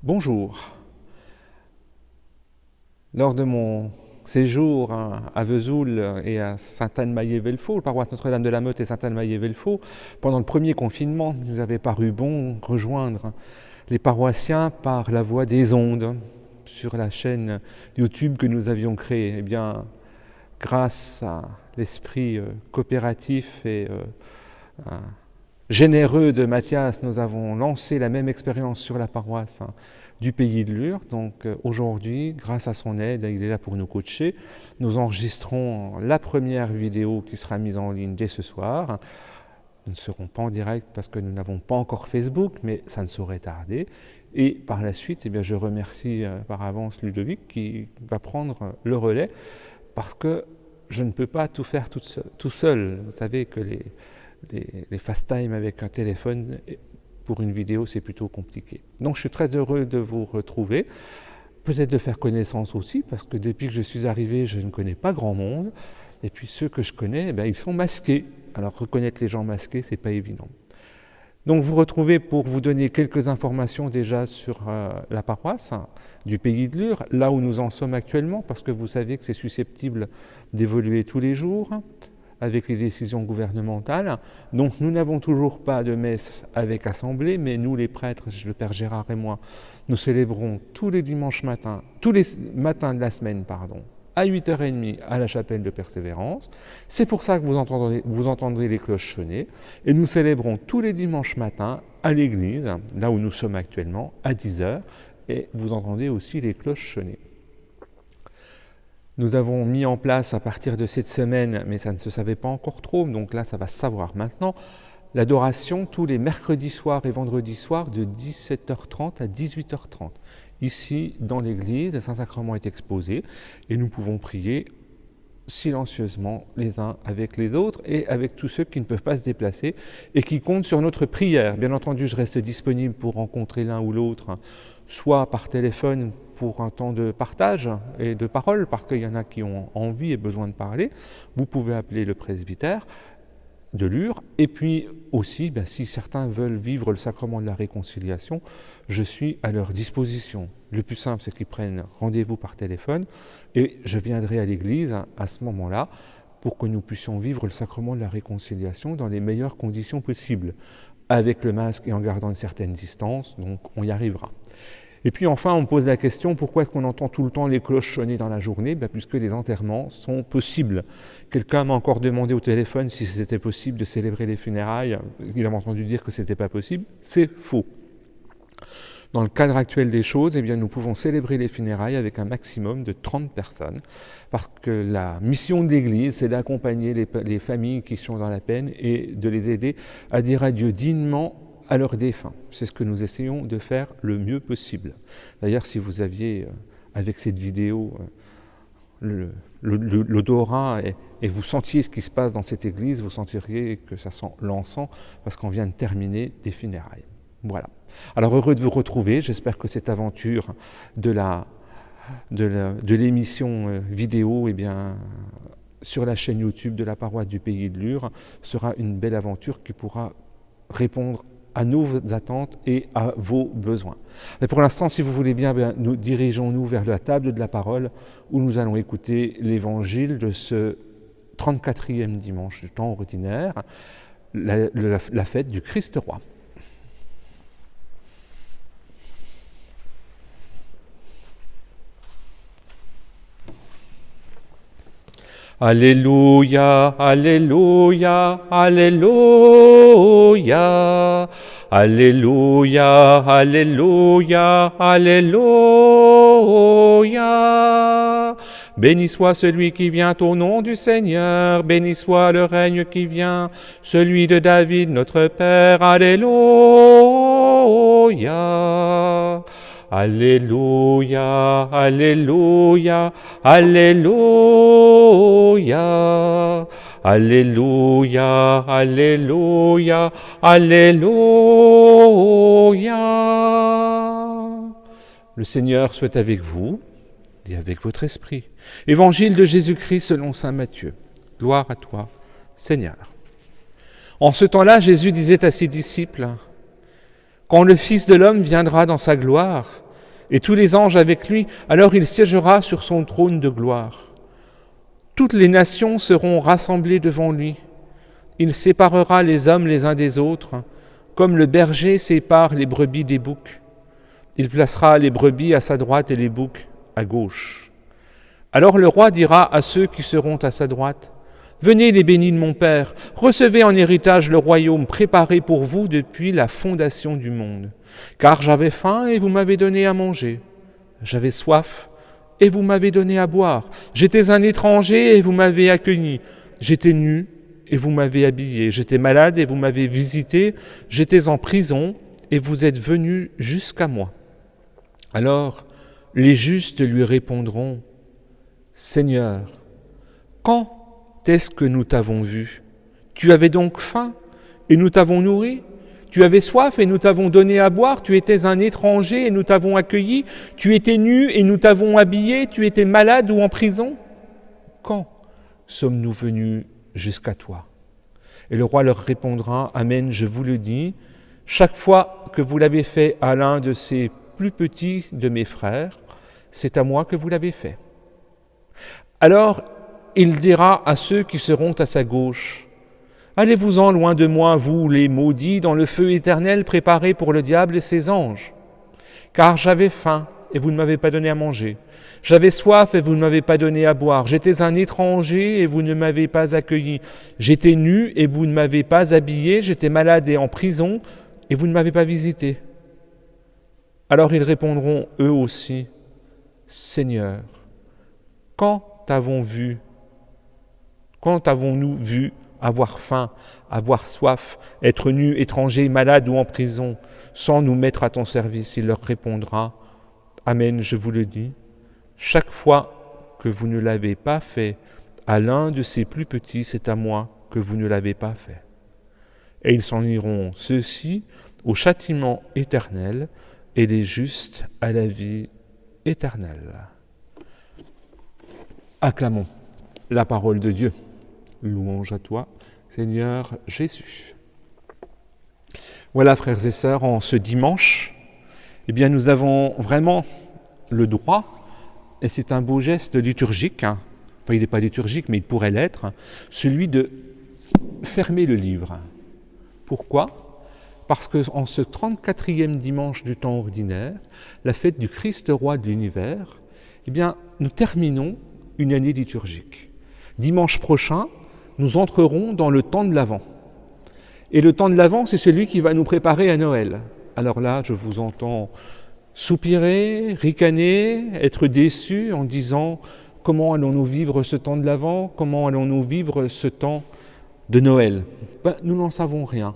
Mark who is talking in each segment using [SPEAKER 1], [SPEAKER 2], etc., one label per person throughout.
[SPEAKER 1] Bonjour. Lors de mon séjour à Vesoul et à Sainte-Anne-Maillé-Velfaux, paroisse Notre-Dame de la Motte et Sainte-Anne-Maillé-Velfaux, pendant le premier confinement, il nous avait paru bon rejoindre les paroissiens par la voie des ondes sur la chaîne YouTube que nous avions créée. Eh bien, grâce à l'esprit coopératif et généreux de Mathias, nous avons lancé la même expérience sur la paroisse du Pays de Lure. Donc aujourd'hui, grâce à son aide, il est là pour nous coacher. Nous enregistrons la première vidéo qui sera mise en ligne dès ce soir. Nous ne serons pas en direct parce que nous n'avons pas encore Facebook, mais ça ne saurait tarder. Et par la suite, eh bien, je remercie par avance Ludovic qui va prendre le relais parce que je ne peux pas tout faire tout seul. Vous savez que les fast time avec un téléphone pour une vidéo, c'est plutôt compliqué. Donc je suis très heureux de vous retrouver, peut-être de faire connaissance aussi, parce que depuis que je suis arrivé, je ne connais pas grand monde, et puis ceux que je connais, eh bien, ils sont masqués. Alors reconnaître les gens masqués, c'est pas évident. Donc vous retrouvez pour vous donner quelques informations déjà sur la paroisse du Pays de Lure, là où nous en sommes actuellement, parce que vous savez que c'est susceptible d'évoluer tous les jours avec les décisions gouvernementales. Donc nous n'avons toujours pas de messe avec assemblée, mais nous les prêtres, le Père Gérard et moi, nous célébrons tous les dimanches matins, tous les matins de la semaine, à 8h30 à la chapelle de Persévérance. C'est pour ça que vous entendrez les cloches sonner. Et nous célébrons tous les dimanches matins à l'église, là où nous sommes actuellement, à 10h, et vous entendez aussi les cloches sonner. Nous avons mis en place à partir de cette semaine, mais ça ne se savait pas encore trop, donc là ça va se savoir maintenant, l'adoration tous les mercredis soirs et vendredis soirs de 17h30 à 18h30. Ici, dans l'église, le Saint-Sacrement est exposé et nous pouvons prier silencieusement les uns avec les autres et avec tous ceux qui ne peuvent pas se déplacer et qui comptent sur notre prière. Bien entendu, je reste disponible pour rencontrer l'un ou l'autre, soit par téléphone pour un temps de partage et de parole, parce qu'il y en a qui ont envie et besoin de parler. Vous pouvez appeler le presbytère de Lure, et puis aussi, si certains veulent vivre le sacrement de la réconciliation, je suis à leur disposition. Le plus simple, c'est qu'ils prennent rendez-vous par téléphone, et je viendrai à l'église à ce moment-là, pour que nous puissions vivre le sacrement de la réconciliation dans les meilleures conditions possibles, avec le masque et en gardant une certaine distance, donc on y arrivera. Et puis enfin, on me pose la question, pourquoi est-ce qu'on entend tout le temps les cloches sonner dans la journée ? Puisque les enterrements sont possibles. Quelqu'un m'a encore demandé au téléphone si c'était possible de célébrer les funérailles. Il avait entendu dire que ce n'était pas possible. C'est faux. Dans le cadre actuel des choses, eh bien, nous pouvons célébrer les funérailles avec un maximum de 30 personnes, parce que la mission de l'Église, c'est d'accompagner les familles qui sont dans la peine et de les aider à dire adieu dignement à leurs défunts. C'est ce que nous essayons de faire le mieux possible. D'ailleurs, si vous aviez, avec cette vidéo, l'odorat et vous sentiez ce qui se passe dans cette église, vous sentiriez que ça sent l'encens, parce qu'on vient de terminer des funérailles. Voilà. Alors heureux de vous retrouver, j'espère que cette aventure de l'émission vidéo, sur la chaîne YouTube de la paroisse du Pays de Lure, sera une belle aventure qui pourra répondre à nos attentes et à vos besoins. Mais pour l'instant, si vous voulez bien, nous dirigeons-nous vers la table de la parole où nous allons écouter l'évangile de ce 34e dimanche du temps ordinaire, la fête du Christ roi. Alléluia, Alléluia, Alléluia, Alléluia, Alléluia, Alléluia. Béni soit celui qui vient au nom du Seigneur, béni soit le règne qui vient, celui de David notre Père, Alléluia. Alléluia, Alléluia, Alléluia, Alléluia, Alléluia, Alléluia. Le Seigneur soit avec vous et avec votre esprit. Évangile de Jésus-Christ selon saint Matthieu. Gloire à toi, Seigneur. En ce temps-là, Jésus disait à ses disciples: « Quand le Fils de l'homme viendra dans sa gloire, et tous les anges avec lui. Alors il siégera sur son trône de gloire. Toutes les nations seront rassemblées devant lui. Il séparera les hommes les uns des autres, comme le berger sépare les brebis des boucs. Il placera les brebis à sa droite et les boucs à gauche. Alors le roi dira à ceux qui seront à sa droite, « Venez les bénis de mon Père, recevez en héritage le royaume préparé pour vous depuis la fondation du monde. Car j'avais faim et vous m'avez donné à manger. J'avais soif et vous m'avez donné à boire. J'étais un étranger et vous m'avez accueilli. J'étais nu et vous m'avez habillé. J'étais malade et vous m'avez visité. J'étais en prison et vous êtes venus jusqu'à moi. » Alors les justes lui répondront, « Seigneur, quand est-ce que nous t'avons vu? Tu avais donc faim et nous t'avons nourri? Tu avais soif et nous t'avons donné à boire? Tu étais un étranger et nous t'avons accueilli? Tu étais nu et nous t'avons habillé? Tu étais malade ou en prison? Quand sommes-nous venus jusqu'à toi? » Et le roi leur répondra, « Amen, je vous le dis, chaque fois que vous l'avez fait à l'un de ces plus petits de mes frères, c'est à moi que vous l'avez fait. » Alors il dira à ceux qui seront à sa gauche, « Allez-vous-en loin de moi, vous les maudits, dans le feu éternel préparé pour le diable et ses anges. Car j'avais faim et vous ne m'avez pas donné à manger. J'avais soif et vous ne m'avez pas donné à boire. J'étais un étranger et vous ne m'avez pas accueilli. J'étais nu et vous ne m'avez pas habillé. J'étais malade et en prison et vous ne m'avez pas visité. » Alors ils répondront eux aussi, « Seigneur, quand avons-nous vu avoir faim, avoir soif, être nus, étrangers, malades ou en prison, sans nous mettre à ton service ?» Il leur répondra, « Amen, je vous le dis, chaque fois que vous ne l'avez pas fait à l'un de ces plus petits, c'est à moi que vous ne l'avez pas fait. » Et ils s'en iront, ceux-ci, au châtiment éternel, et les justes à la vie éternelle. Acclamons la parole de Dieu. Louange à toi, Seigneur Jésus. Voilà, frères et sœurs, en ce dimanche, eh bien, nous avons vraiment le droit, et c'est un beau geste liturgique, enfin il n'est pas liturgique, mais il pourrait l'être, celui de fermer le livre. Pourquoi ? Parce qu'en ce 34e dimanche du temps ordinaire, la fête du Christ roi de l'univers, eh bien, nous terminons une année liturgique. Dimanche prochain, nous entrerons dans le temps de l'Avent. Et le temps de l'Avent, c'est celui qui va nous préparer à Noël. Alors là, je vous entends soupirer, ricaner, être déçu en disant « Comment allons-nous vivre ce temps de l'Avent? Comment allons-nous vivre ce temps de Noël ?» Nous n'en savons rien.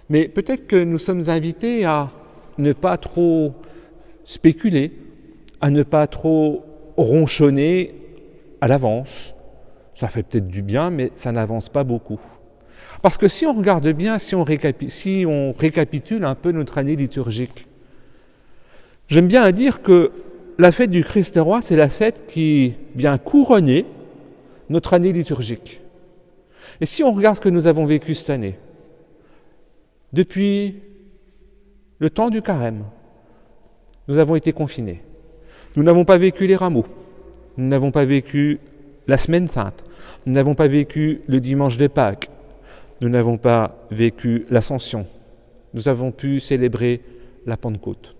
[SPEAKER 1] Mais peut-être que nous sommes invités à ne pas trop spéculer, à ne pas trop ronchonner à l'avance. Ça fait peut-être du bien, mais ça n'avance pas beaucoup. Parce que si on regarde bien, si on récapitule un peu notre année liturgique, j'aime bien à dire que la fête du Christ roi, c'est la fête qui vient couronner notre année liturgique. Et si on regarde ce que nous avons vécu cette année, depuis le temps du carême, nous avons été confinés. Nous n'avons pas vécu les rameaux. Nous n'avons pas vécu la semaine sainte. Nous n'avons pas vécu le dimanche de Pâques. Nous n'avons pas vécu l'Ascension. Nous avons pu célébrer la Pentecôte.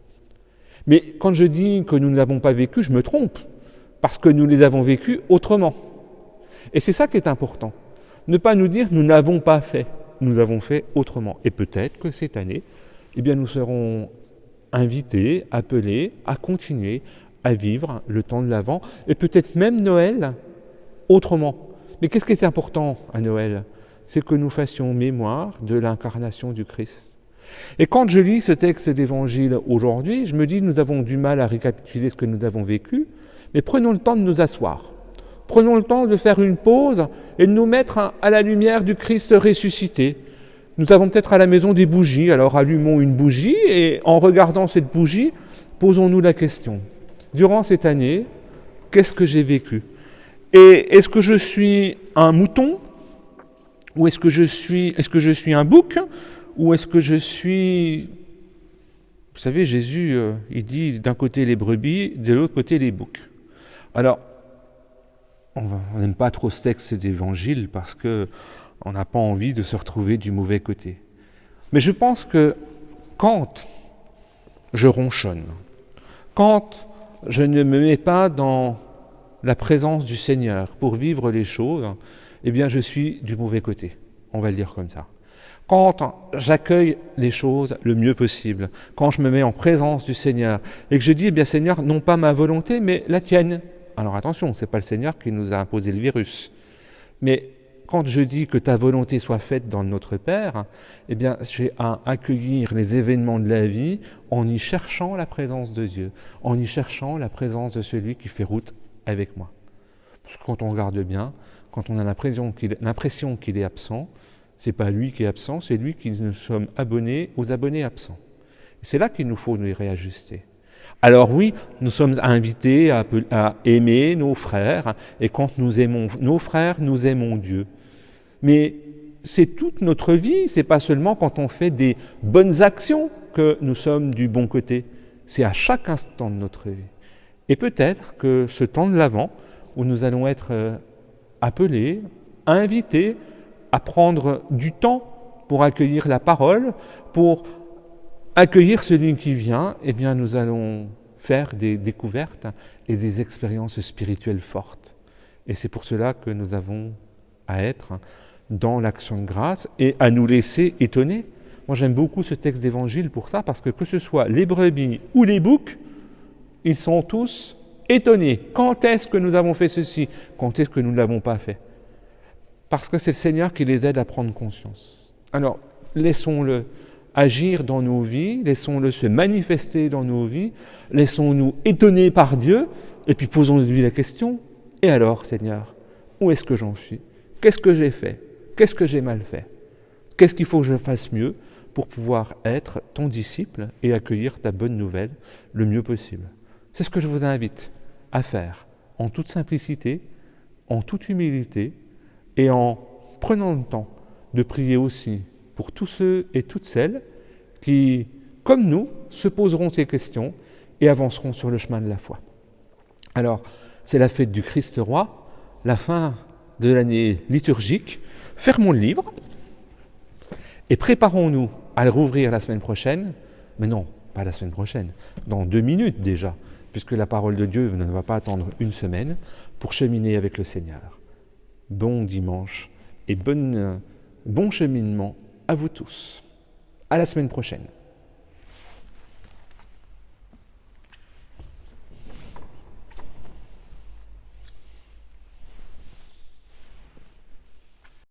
[SPEAKER 1] Mais quand je dis que nous ne l'avons pas vécu, je me trompe, parce que nous les avons vécus autrement. Et c'est ça qui est important. Ne pas nous dire « nous n'avons pas fait ». Nous avons fait autrement. Et peut-être que cette année, eh bien, nous serons invités, appelés à continuer à vivre le temps de l'Avent, et peut-être même Noël autrement. Mais qu'est-ce qui est important à Noël? C'est que nous fassions mémoire de l'incarnation du Christ. Et quand je lis ce texte d'évangile aujourd'hui, je me dis nous avons du mal à récapituler ce que nous avons vécu, mais prenons le temps de nous asseoir. Prenons le temps de faire une pause et de nous mettre à la lumière du Christ ressuscité. Nous avons peut-être à la maison des bougies, alors allumons une bougie et en regardant cette bougie, posons-nous la question. Durant cette année, qu'est-ce que j'ai vécu? Et est-ce que je suis un mouton? Ou est-ce que je suis un bouc? Ou est-ce que je suis, savez, Jésus, il dit d'un côté les brebis, de l'autre côté les boucs. Alors, on n'aime pas trop ce texte d'évangile parce qu'on n'a pas envie de se retrouver du mauvais côté. Mais je pense que quand je ronchonne, quand je ne me mets pas dans la présence du Seigneur pour vivre les choses, eh bien je suis du mauvais côté, on va le dire comme ça. Quand j'accueille les choses le mieux possible, quand je me mets en présence du Seigneur et que je dis, eh bien Seigneur, non pas ma volonté, mais la tienne. Alors attention, ce n'est pas le Seigneur qui nous a imposé le virus. Mais quand je dis que ta volonté soit faite dans notre Père, eh bien j'ai à accueillir les événements de la vie en y cherchant la présence de Dieu, en y cherchant la présence de celui qui fait route avec moi. Parce que quand on regarde bien, quand on a l'impression qu'il est absent, c'est pas lui qui est absent, c'est lui qui nous sommes abonnés aux abonnés absents. Et c'est là qu'il nous faut nous réajuster. Alors oui, nous sommes invités à aimer nos frères, et quand nous aimons nos frères, nous aimons Dieu. Mais c'est toute notre vie, c'est pas seulement quand on fait des bonnes actions que nous sommes du bon côté, c'est à chaque instant de notre vie. Et peut-être que ce temps de l'Avent, où nous allons être appelés, invités à prendre du temps pour accueillir la parole, pour accueillir celui qui vient, eh bien nous allons faire des découvertes et des expériences spirituelles fortes. Et c'est pour cela que nous avons à être dans l'action de grâce et à nous laisser étonner. Moi j'aime beaucoup ce texte d'évangile pour ça, parce que ce soit les brebis ou les boucs, ils sont tous étonnés. Quand est-ce que nous avons fait ceci? Quand est-ce que nous ne l'avons pas fait? Parce que c'est le Seigneur qui les aide à prendre conscience. Alors, laissons-le agir dans nos vies, laissons-le se manifester dans nos vies, laissons-nous étonner par Dieu, et puis posons-lui la question, et alors, Seigneur, où est-ce que j'en suis? Qu'est-ce que j'ai fait? Qu'est-ce que j'ai mal fait? Qu'est-ce qu'il faut que je fasse mieux pour pouvoir être ton disciple et accueillir ta bonne nouvelle le mieux possible? C'est ce que je vous invite à faire, en toute simplicité, en toute humilité, et en prenant le temps de prier aussi pour tous ceux et toutes celles qui, comme nous, se poseront ces questions et avanceront sur le chemin de la foi. Alors, c'est la fête du Christ roi, la fin de l'année liturgique. Fermons le livre et préparons-nous à le rouvrir la semaine prochaine, mais non, pas la semaine prochaine, dans 2 minutes déjà, puisque la parole de Dieu ne va pas attendre une semaine pour cheminer avec le Seigneur. Bon dimanche et bon cheminement à vous tous. À la semaine prochaine.